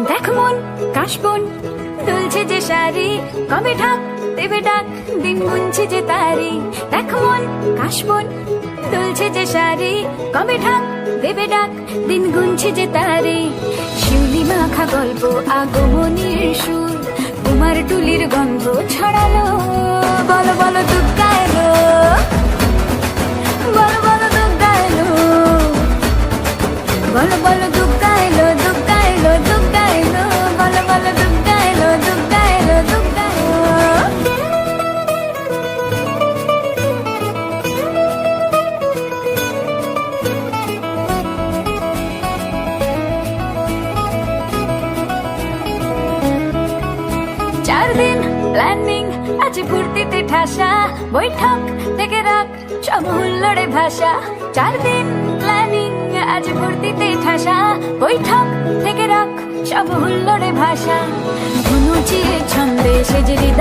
দেখ মন কাশবন দুলছে যে শাড়ি, কবে ঢাক দেবে ডাক, দিন গুনছে যে তারি। দেখ মন কাশবন দুলছে যে শাড়ি, কবে ঢাক দেবে ডাক, দিন গুনছে যে তারি। শিউলি মাখা গল্প আগমনীর সুর, তোমার টুলির গন্ধ ছড়ালো। বলো বলো দুগ্গা এলো, বলো বলো দুগ্গা এলো, বলো বলো দুগ্গা এলো, দুগ্গা এলো, দুগ্গা এলো, বলো বলো দুগ্গা এলো, দুগ্গা এলো, দুগ্গা এলো। 4 দিন প্ল্যানিং আজ ফুর্তিতে ঠাসা, বৈঠক থেকে রাখ সব হুল্লোড়ে ভাষা। 4 দিন প্ল্যানিং আজ ফুর্তিতে ঠাসা, বৈঠক থেকে রাখ সব হুল্লোড়ে ভাষা। ধুনুচির ছন্দে সেজে হৃদয়